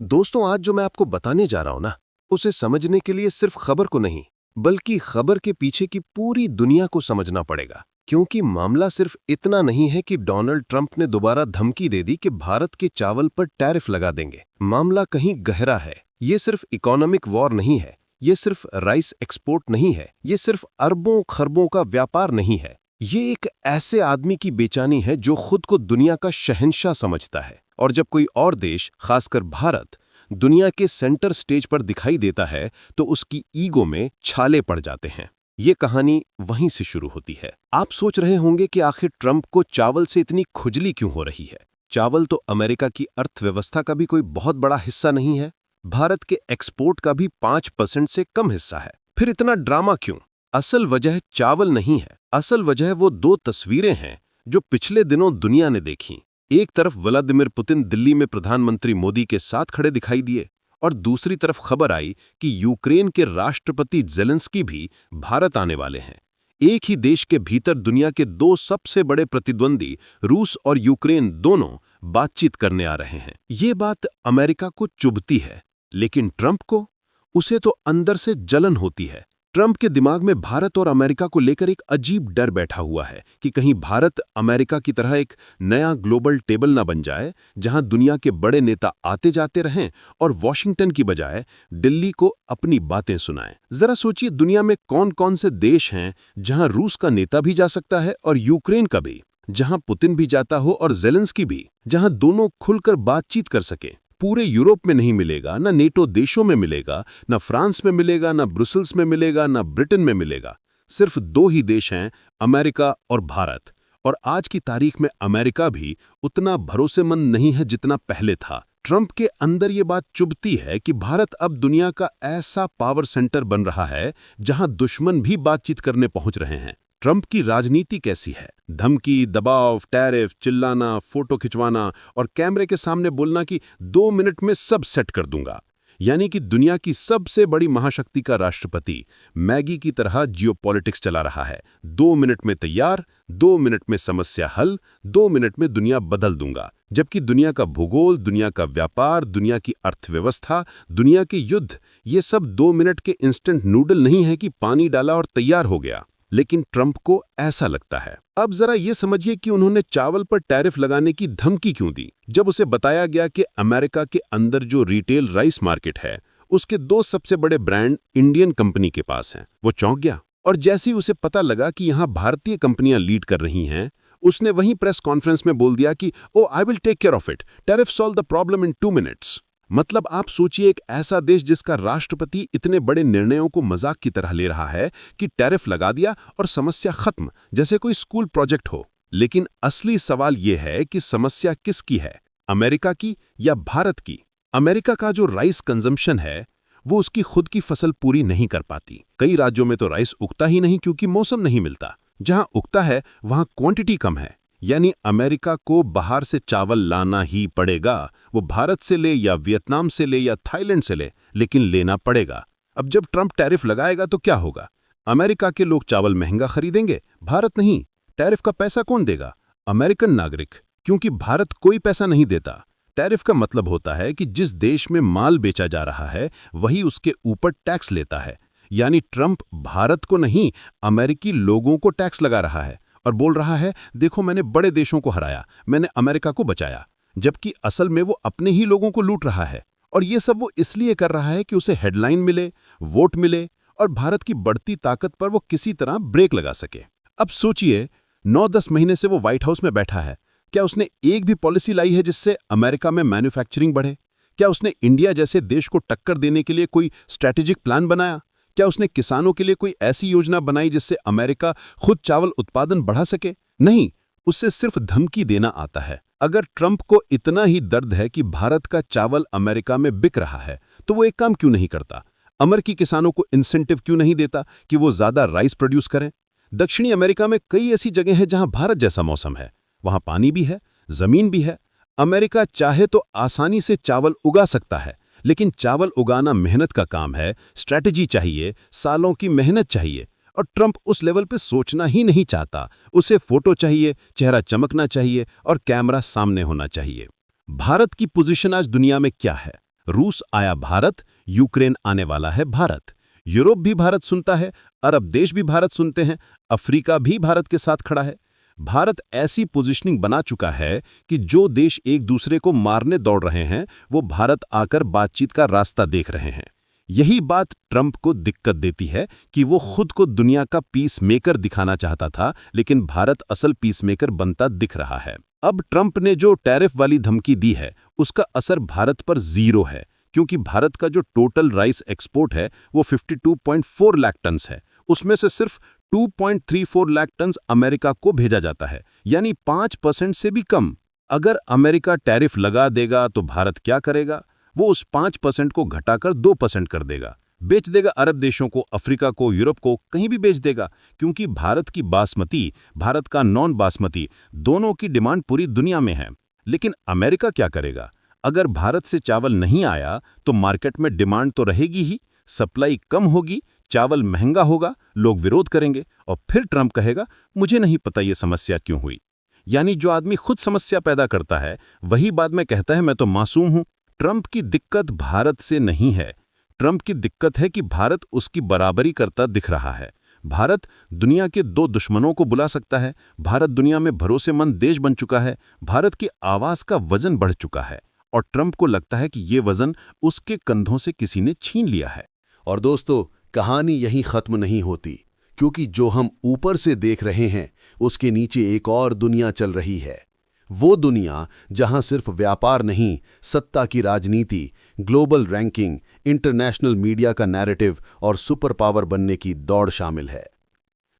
दोस्तों, आज जो मैं आपको बताने जा रहा हूं ना, उसे समझने के लिए सिर्फ खबर को नहीं, बल्कि खबर के पीछे की पूरी दुनिया को समझना पड़ेगा। क्योंकि मामला सिर्फ इतना नहीं है कि डोनाल्ड ट्रंप ने दोबारा धमकी दे दी कि भारत के चावल पर टैरिफ लगा देंगे। मामला कहीं गहरा है। ये सिर्फ इकोनॉमिक वॉर नहीं है, ये सिर्फ राइस एक्सपोर्ट नहीं है, ये सिर्फ अरबों खरबों का व्यापार नहीं है। ये एक ऐसे आदमी की बेचैनी है जो खुद को दुनिया का शहंशाह समझता है, और जब कोई और देश, खासकर भारत, दुनिया के सेंटर स्टेज पर दिखाई देता है तो उसकी ईगो में छाले पड़ जाते हैं। ये कहानी वहीं से शुरू होती है। आप सोच रहे होंगे कि आखिर ट्रंप को चावल से इतनी खुजली क्यों हो रही है। चावल तो अमेरिका की अर्थव्यवस्था का भी कोई बहुत बड़ा हिस्सा नहीं है। भारत के एक्सपोर्ट का भी 5% से कम हिस्सा है। फिर इतना ड्रामा क्यों? असल वजह चावल नहीं है। असल वजह वो दो तस्वीरें हैं जो पिछले दिनों दुनिया ने देखी। एक तरफ व्लादिमीर पुतिन दिल्ली में प्रधानमंत्री मोदी के साथ खड़े दिखाई दिए, और दूसरी तरफ खबर आई कि यूक्रेन के राष्ट्रपति ज़ेलेंस्की भी भारत आने वाले हैं। एक ही देश के भीतर दुनिया के दो सबसे बड़े प्रतिद्वंदी, रूस और यूक्रेन, दोनों बातचीत करने आ रहे हैं। ये बात अमेरिका को चुभती है, लेकिन ट्रंप को, उसे तो अंदर से जलन होती है। ट्रंप के दिमाग में भारत और अमेरिका को लेकर एक अजीब डर बैठा हुआ है कि कहीं भारत अमेरिका की तरह एक नया ग्लोबल टेबल ना बन जाए, जहां दुनिया के बड़े नेता आते जाते रहें और वॉशिंगटन की बजाय दिल्ली को अपनी बातें सुनाएं। जरा सोचिए, दुनिया में कौन कौन से देश हैं जहां रूस का नेता भी जा सकता है और यूक्रेन का भी, जहां पुतिन भी जाता हो और ज़ेलेंस्की भी, जहां दोनों खुलकर बातचीत कर सकें। पूरे यूरोप में नहीं मिलेगा, ना नेटो देशों में मिलेगा, ना फ्रांस में मिलेगा, ना ब्रुसेल्स में मिलेगा, ना ब्रिटेन में मिलेगा। सिर्फ दो ही देश हैं, अमेरिका और भारत। और आज की तारीख में अमेरिका भी उतना भरोसेमंद नहीं है जितना पहले था। ट्रंप के अंदर ये बात चुभती है कि भारत अब दुनिया का ऐसा पावर सेंटर बन रहा है जहां दुश्मन भी बातचीत करने पहुंच रहे हैं। ट्रंप की राजनीति कैसी है? धमकी, दबाव, टैरिफ, चिल्लाना, फोटो खिंचवाना और कैमरे के सामने बोलना कि 2 मिनट में सब सेट कर दूंगा। यानी कि दुनिया की सबसे बड़ी महाशक्ति का राष्ट्रपति मैगी की तरह जियोपॉलिटिक्स चला रहा है। 2 मिनट में तैयार, 2 मिनट में समस्या हल, 2 मिनट में दुनिया बदल दूंगा। जबकि दुनिया का भूगोल, दुनिया का व्यापार, दुनिया की अर्थव्यवस्था, दुनिया के युद्ध, ये सब 2 मिनट के इंस्टेंट नूडल नहीं है कि पानी डाला और तैयार हो गया। लेकिन ट्रंप को ऐसा लगता है। अब जरा ये समझिए कि उन्होंने चावल पर टैरिफ लगाने की धमकी क्यों दी। जब उसे बताया गया कि अमेरिका के अंदर जो रिटेल राइस मार्केट है, उसके दो सबसे बड़े ब्रांड इंडियन कंपनी के पास हैं, वो चौंक गया। और जैसे ही उसे पता लगा कि यहाँ भारतीय कंपनियां लीड कर रही हैं, उसने वहीं प्रेस कॉन्फ्रेंस में बोल दिया कि oh I will take care of it, tariff solve the problem in 2 minutes. मतलब आप सोचिए, एक ऐसा देश जिसका राष्ट्रपति इतने बड़े निर्णयों को मजाक की तरह ले रहा है कि टैरिफ लगा दिया और समस्या खत्म, जैसे कोई स्कूल प्रोजेक्ट हो। लेकिन असली सवाल यह है कि समस्या किसकी है, अमेरिका की या भारत की? अमेरिका का जो राइस कंजम्पशन है, वो उसकी खुद की फसल पूरी नहीं कर पाती। कई राज्यों में तो राइस उगता ही नहीं क्योंकि मौसम नहीं मिलता। जहां उगता है वहां क्वांटिटी कम है। यानी अमेरिका को बाहर से चावल लाना ही पड़ेगा। वो भारत से ले या वियतनाम से ले या थाईलैंड से ले, लेकिन लेना पड़ेगा। अब जब ट्रंप टैरिफ लगाएगा तो क्या होगा? अमेरिका के लोग चावल महंगा खरीदेंगे, भारत नहीं। टैरिफ का पैसा कौन देगा? अमेरिकन नागरिक, क्योंकि भारत कोई पैसा नहीं देता। टैरिफ का मतलब होता है कि जिस देश में माल बेचा जा रहा है वही उसके ऊपर टैक्स लेता है। यानी ट्रंप भारत को नहीं, अमेरिकी लोगों को टैक्स लगा रहा है और बोल रहा है, देखो मैंने बड़े देशों को हराया, मैंने अमेरिका को बचाया। जबकि असल में वो अपने ही लोगों को लूट रहा है। और ये सब वो इसलिए कर रहा है कि उसे हेडलाइन मिले, वोट मिले और भारत की बढ़ती ताकत पर वो किसी तरह ब्रेक लगा सके। अब सोचिए, 9-10 महीने से वो व्हाइट हाउस में बैठा है। क्या उसने एक भी पॉलिसी लाई है जिससे अमेरिका में मैन्युफैक्चरिंग बढ़े? क्या उसने इंडिया जैसे देश को टक्कर देने के लिए कोई स्ट्रैटेजिक प्लान बनाया? क्या उसने किसानों के लिए कोई ऐसी योजना बनाई जिससे अमेरिका खुद चावल उत्पादन बढ़ा सके? नहीं, उससे सिर्फ धमकी देना आता है। अगर ट्रंप को इतना ही दर्द है कि भारत का चावल अमेरिका में बिक रहा है, तो वो एक काम क्यों नहीं करता? अमेरिकी किसानों को इंसेंटिव क्यों नहीं देता कि वो ज्यादा राइस प्रोड्यूस करें? दक्षिणी अमेरिका में कई ऐसी जगह हैं जहां भारत जैसा मौसम है, वहां पानी भी है, जमीन भी है। अमेरिका चाहे तो आसानी से चावल उगा सकता है, लेकिन चावल उगाना मेहनत का काम है, स्ट्रैटेजी चाहिए, सालों की मेहनत चाहिए। और ट्रंप उस लेवल पे सोचना ही नहीं चाहता। उसे फोटो चाहिए, चेहरा चमकना चाहिए और कैमरा सामने होना चाहिए। भारत की पोजीशन आज दुनिया में क्या है? रूस आया भारत, यूक्रेन आने वाला है भारत। यूरोप भी भारत सुनता है, अरब देश भी भारत सुनते हैं, अफ्रीका भी भारत के साथ खड़ा है। भारत ऐसी पोजीशनिंग बना चुका है कि जो देश एक दूसरे को मारने दौड़ रहे हैं, वो भारत आकर बातचीत का रास्ता देख रहे हैं। यही बात ट्रंप को दिक्कत देती है कि वो खुद को दुनिया का पीस मेकर दिखाना चाहता था, लेकिन भारत असल पीस मेकर बनता दिख रहा है। अब ट्रंप ने जो टैरिफ वाली धमकी दी है, उसका असर भारत पर जीरो है, क्योंकि भारत का जो टोटल राइस एक्सपोर्ट है वो 52.4 लाख टन है। उसमें से सिर्फ 2.34 लाख टन अमेरिका को भेजा जाता है, यानी 5% से भी कम। अगर अमेरिका टैरिफ लगा देगा तो भारत क्या करेगा? वो उस 5% को घटाकर 2% कर देगा, बेच देगा अरब देशों को, अफ्रीका को, यूरोप को, कहीं भी बेच देगा, क्योंकि भारत की बासमती, भारत का नॉन बासमती, दोनों की डिमांड पूरी दुनिया में है। लेकिन अमेरिका क्या करेगा? अगर भारत से चावल नहीं आया तो मार्केट में डिमांड तो रहेगी ही, सप्लाई कम होगी, चावल महंगा होगा, लोग विरोध करेंगे और फिर ट्रंप कहेगा मुझे नहीं पता ये समस्या क्यों हुई। यानी जो आदमी खुद समस्या पैदा करता है वही बाद में कहता है मैं तो मासूम हूं। ट्रंप की दिक्कत भारत से नहीं है, ट्रंप की दिक्कत है कि भारत उसकी बराबरी करता दिख रहा है। भारत दुनिया के दो दुश्मनों को बुला सकता है, भारत दुनिया में भरोसेमंद देश बन चुका है, भारत की आवाज का वजन बढ़ चुका है और ट्रंप को लगता है कि ये वजन उसके कंधों से किसी ने छीन लिया है। और दोस्तों, कहानी यहीं खत्म नहीं होती, क्योंकि जो हम ऊपर से देख रहे हैं उसके नीचे एक और दुनिया चल रही है। वो दुनिया जहां सिर्फ व्यापार नहीं, सत्ता की राजनीति, ग्लोबल रैंकिंग, इंटरनेशनल मीडिया का नैरेटिव और सुपर पावर बनने की दौड़ शामिल है।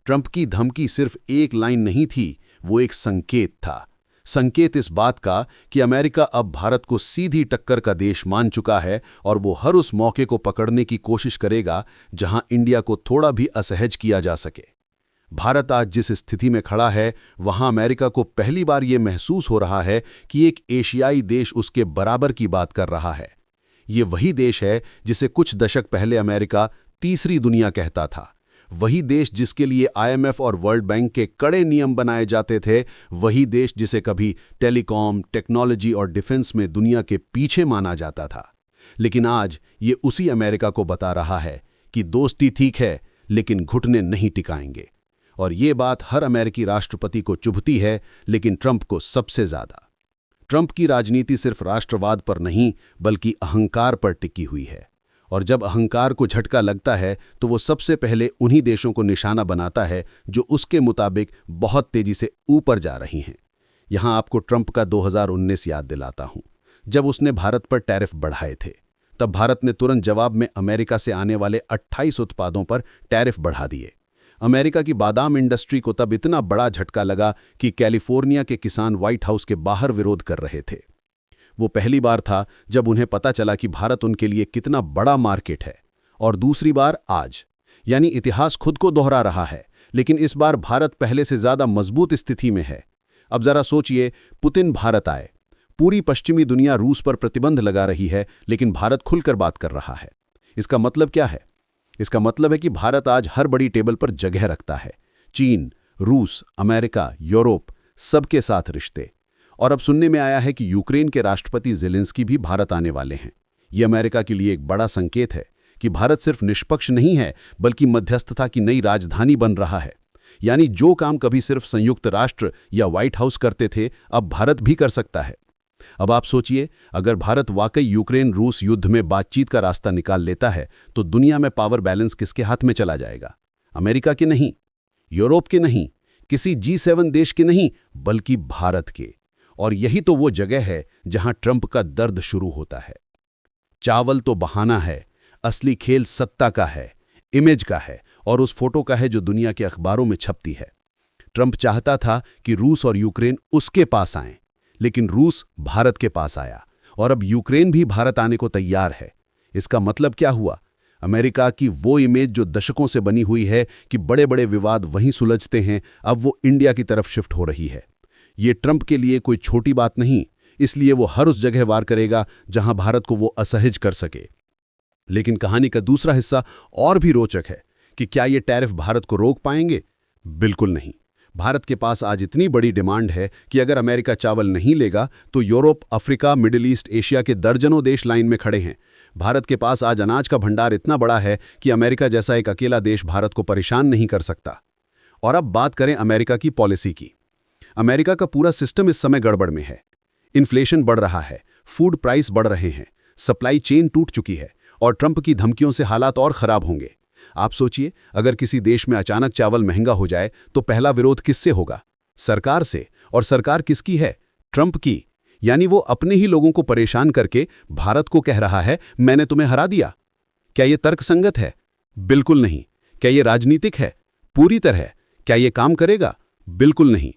ट्रंप की धमकी सिर्फ एक लाइन नहीं थी, वो एक संकेत था। संकेत इस बात का कि अमेरिका अब भारत को सीधी टक्कर का देश मान चुका है और वो हर उस मौके को पकड़ने की कोशिश करेगा जहां इंडिया को थोड़ा भी असहज किया जा सके। भारत आज जिस स्थिति में खड़ा है, वहां अमेरिका को पहली बार ये महसूस हो रहा है कि एक एशियाई देश उसके बराबर की बात कर रहा है। ये वही देश है जिसे कुछ दशक पहले अमेरिका तीसरी दुनिया कहता था। वही देश जिसके लिए IMF और वर्ल्ड बैंक के कड़े नियम बनाए जाते थे। वही देश जिसे कभी टेलीकॉम, टेक्नोलॉजी और डिफेंस में दुनिया के पीछे माना जाता था। लेकिन आज ये उसी अमेरिका को बता रहा है कि दोस्ती ठीक है, लेकिन घुटने नहीं टिकाएंगे। और ये बात हर अमेरिकी राष्ट्रपति को चुभती है, लेकिन ट्रंप को सबसे ज्यादा। ट्रंप की राजनीति सिर्फ राष्ट्रवाद पर नहीं, बल्कि अहंकार पर टिकी हुई है। और जब अहंकार को झटका लगता है तो वो सबसे पहले उन्हीं देशों को निशाना बनाता है जो उसके मुताबिक बहुत तेजी से ऊपर जा रही हैं। यहां आपको ट्रंप का 2019 याद दिलाता हूं, जब उसने भारत पर टैरिफ बढ़ाए थे। तब भारत ने तुरंत जवाब में अमेरिका से आने वाले 28 उत्पादों पर टैरिफ बढ़ा दिए। अमेरिका की बादाम इंडस्ट्री को तब इतना बड़ा झटका लगा कि कैलिफोर्निया के किसान व्हाइट हाउस के बाहर विरोध कर रहे थे। वो पहली बार था जब उन्हें पता चला कि भारत उनके लिए कितना बड़ा मार्केट है। और दूसरी बार आज, यानी इतिहास खुद को दोहरा रहा है, लेकिन इस बार भारत पहले से ज्यादा मजबूत स्थिति में है। अब जरा सोचिए, पुतिन भारत आए, पूरी पश्चिमी दुनिया रूस पर प्रतिबंध लगा रही है, लेकिन भारत खुलकर बात कर रहा है। इसका मतलब क्या है? इसका मतलब है कि भारत आज हर बड़ी टेबल पर जगह रखता है। चीन, रूस, अमेरिका, यूरोप, सबके साथ रिश्ते। और अब सुनने में आया है कि यूक्रेन के राष्ट्रपति ज़ेलेंस्की भी भारत आने वाले हैं। ये अमेरिका के लिए एक बड़ा संकेत है कि भारत सिर्फ निष्पक्ष नहीं है, बल्कि मध्यस्थता की नई राजधानी बन रहा है। यानी जो काम कभी सिर्फ संयुक्त राष्ट्र या व्हाइट हाउस करते थे, अब भारत भी कर सकता है। अब आप सोचिए, अगर भारत वाकई यूक्रेन रूस युद्ध में बातचीत का रास्ता निकाल लेता है तो दुनिया में पावर बैलेंस किसके हाथ में चला जाएगा? अमेरिका के नहीं, यूरोप के नहीं, किसी G7 देश के नहीं, बल्कि भारत के। और यही तो वो जगह है जहां ट्रंप का दर्द शुरू होता है। चावल तो बहाना है, असली खेल सत्ता का है, इमेज का है और उस फोटो का है जो दुनिया के अखबारों में छपती है। ट्रंप चाहता था कि रूस और यूक्रेन उसके पास आएं, लेकिन रूस भारत के पास आया और अब यूक्रेन भी भारत आने को तैयार है। इसका मतलब क्या हुआ? अमेरिका की वो इमेज जो दशकों से बनी हुई है कि बड़े बड़े विवाद वहीं सुलझते हैं, अब वो इंडिया की तरफ शिफ्ट हो रही है। ये ट्रंप के लिए कोई छोटी बात नहीं, इसलिए वो हर उस जगह वार करेगा जहां भारत को वो असहज कर सके। लेकिन कहानी का दूसरा हिस्सा और भी रोचक है कि क्या ये टैरिफ भारत को रोक पाएंगे? बिल्कुल नहीं। भारत के पास आज इतनी बड़ी डिमांड है कि अगर अमेरिका चावल नहीं लेगा तो Europe, Africa, middle east, Asia के दर्जनों देश लाइन में खड़े हैं। भारत के पास आज अनाज का भंडार इतना बड़ा है कि अमेरिका जैसा एक अकेला देश भारत को परेशान नहीं कर सकता। और अब बात करें अमेरिका की पॉलिसी की। अमेरिका का पूरा सिस्टम इस समय गड़बड़ में है। इन्फ्लेशन बढ़ रहा है, फूड प्राइस बढ़ रहे हैं, सप्लाई चेन टूट चुकी है और ट्रंप की धमकियों से हालात और खराब होंगे। आप सोचिए, अगर किसी देश में अचानक चावल महंगा हो जाए तो पहला विरोध किससे होगा? सरकार से। और सरकार किसकी है? ट्रंप की। यानी वो अपने ही लोगों को परेशान करके भारत को कह रहा है, मैंने तुम्हें हरा दिया। क्या ये तर्कसंगत है? बिल्कुल नहीं। क्या ये राजनीतिक है? पूरी तरह। क्या ये काम करेगा? बिल्कुल नहीं।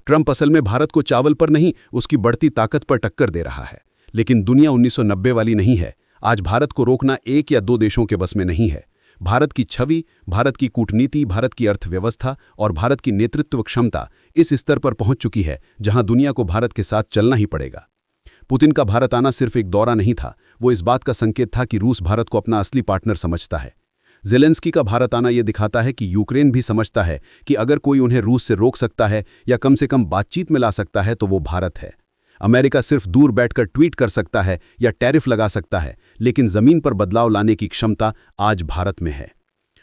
ट्रंप असल में भारत को चावल पर नहीं, उसकी बढ़ती ताकत पर टक्कर दे रहा है। लेकिन दुनिया 1990 वाली नहीं है। आज भारत को रोकना एक या दो देशों के बस में नहीं है। भारत की छवि, भारत की कूटनीति, भारत की अर्थव्यवस्था और भारत की नेतृत्व क्षमता इस स्तर पर पहुंच चुकी है जहां दुनिया को भारत के साथ चलना ही पड़ेगा। पुतिन का भारत आना सिर्फ एक दौरा नहीं था, वो इस बात का संकेत था कि रूस भारत को अपना असली पार्टनर समझता है। ज़ेलेंस्की का भारत आना यह दिखाता है कि यूक्रेन भी समझता है कि अगर कोई उन्हें रूस से रोक सकता है या कम से कम बातचीत में ला सकता है तो वो भारत है। अमेरिका सिर्फ दूर बैठकर ट्वीट कर सकता है या टैरिफ लगा सकता है, लेकिन जमीन पर बदलाव लाने की क्षमता आज भारत में है।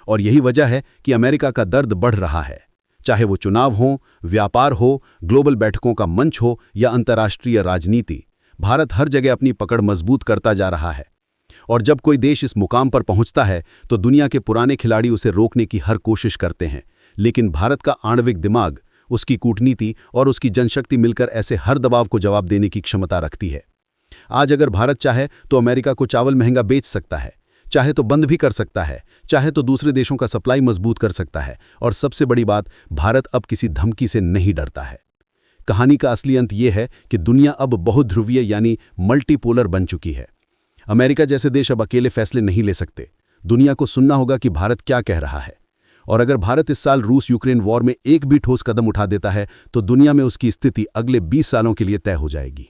और यही वजह है कि अमेरिका का दर्द बढ़ रहा है। चाहे वो चुनाव हो, व्यापार हो, ग्लोबल बैठकों का मंच हो या अंतर्राष्ट्रीय राजनीति, भारत हर जगह अपनी पकड़ मजबूत करता जा रहा है। और जब कोई देश इस मुकाम पर पहुंचता है तो दुनिया के पुराने खिलाड़ी उसे रोकने की हर कोशिश करते हैं, लेकिन भारत का आणविक दिमाग, उसकी कूटनीति और उसकी जनशक्ति मिलकर ऐसे हर दबाव को जवाब देने की क्षमता रखती है। आज अगर भारत चाहे तो अमेरिका को चावल महंगा बेच सकता है, चाहे तो बंद भी कर सकता है, चाहे तो दूसरे देशों का सप्लाई मजबूत कर सकता है। और सबसे बड़ी बात, भारत अब किसी धमकी से नहीं डरता है। कहानी का असली अंत यह है कि दुनिया अब बहुध्रुवीय यानी मल्टीपोलर बन चुकी है। अमेरिका जैसे देश अब अकेले फैसले नहीं ले सकते। दुनिया को सुनना होगा कि भारत क्या कह रहा है। और अगर भारत इस साल रूस यूक्रेन वॉर में एक भी ठोस कदम उठा देता है तो दुनिया में उसकी स्थिति अगले 20 सालों के लिए तय हो जाएगी।